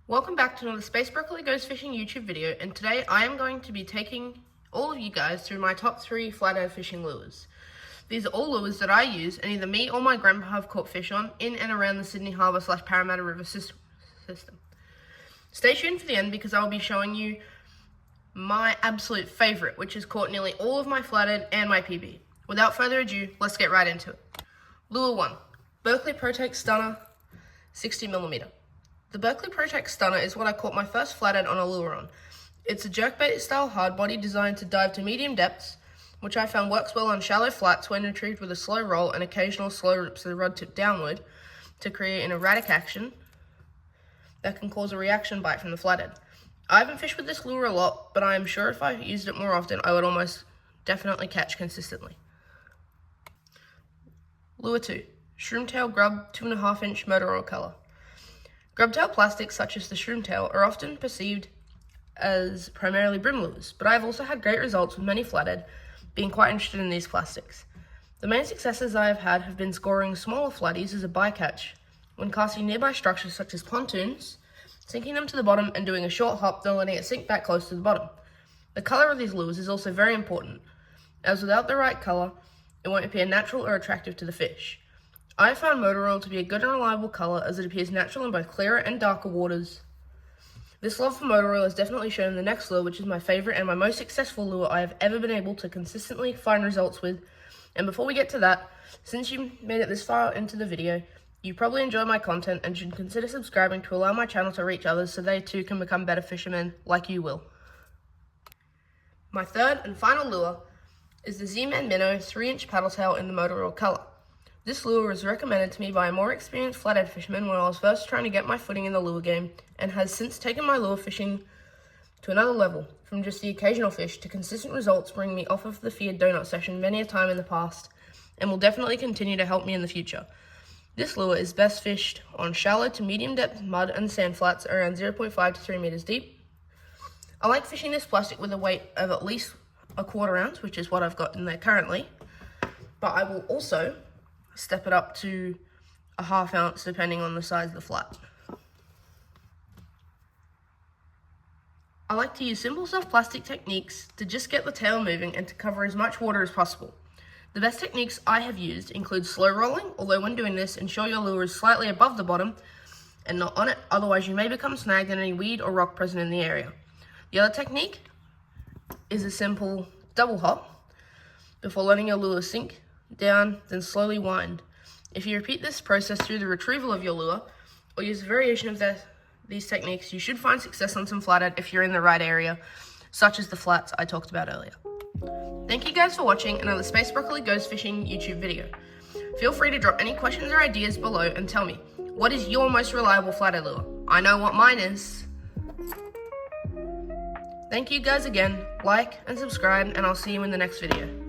Welcome back to another Space Broccoli Goes Fishing YouTube video, and today I am going to be taking all of you guys through my top 3 flathead fishing lures. These are all lures that I use and either me or my grandpa have caught fish on in and around the Sydney Harbour / Parramatta River system. Stay tuned for the end because I will be showing you my absolute favourite, which has caught nearly all of my flathead and my PB. Without further ado, let's get right into it. Lure 1, Berkeley Protect Stunner 60mm. The Berkeley Protect Stunner is what I caught my first flathead on a lure on. It's a jerkbait style hard body designed to dive to medium depths, which I found works well on shallow flats when retrieved with a slow roll and occasional slow rips of the rod tip downward to create an erratic action that can cause a reaction bite from the flathead. I haven't fished with this lure a lot, but I am sure if I used it more often, I would almost definitely catch consistently. Lure 2, Shroomtail Grub 2.5-inch motor oil color. Grubtail plastics such as the shroomtail are often perceived as primarily brim lures, but I have also had great results with many flathead being quite interested in these plastics. The main successes I have had have been scoring smaller flatties as a bycatch when casting nearby structures such as pontoons, sinking them to the bottom and doing a short hop, then letting it sink back close to the bottom. The color of these lures is also very important, as without the right color, it won't appear natural or attractive to the fish. I have found motor oil to be a good and reliable color as it appears natural in both clearer and darker waters. This love for motor oil is definitely shown in the next lure, which is my favorite and my most successful lure I have ever been able to consistently find results with. And before we get to that, since you made it this far into the video, you probably enjoy my content and should consider subscribing to allow my channel to reach others so they too can become better fishermen like you will. My third and final lure is the Z-Man Minnow 3-inch paddle tail in the motor oil color. This lure was recommended to me by a more experienced flathead fisherman when I was first trying to get my footing in the lure game, and has since taken my lure fishing to another level, from just the occasional fish to consistent results, bringing me off of the feared donut session many a time in the past, and will definitely continue to help me in the future. This lure is best fished on shallow to medium depth mud and sand flats around 0.5 to 3 meters deep. I like fishing this plastic with a weight of at least a 1/4 ounce, which is what I've got in there currently, but I will also step it up to a 1/2 ounce depending on the size of the flat. I like to use simple soft plastic techniques to just get the tail moving and to cover as much water as possible. The best techniques I have used include slow rolling, although when doing this, ensure your lure is slightly above the bottom and not on it, otherwise you may become snagged in any weed or rock present in the area. The other technique is a simple double hop before letting your lure sink down, then slowly wind. If you repeat this process through the retrieval of your lure, or use a variation of these techniques, you should find success on some flathead if you're in the right area, such as the flats I talked about earlier. Thank you guys for watching another Space Broccoli Goes Fishing YouTube video. Feel free to drop any questions or ideas below and tell me, what is your most reliable flathead lure? I know what mine is. Thank you guys again, like and subscribe, and I'll see you in the next video.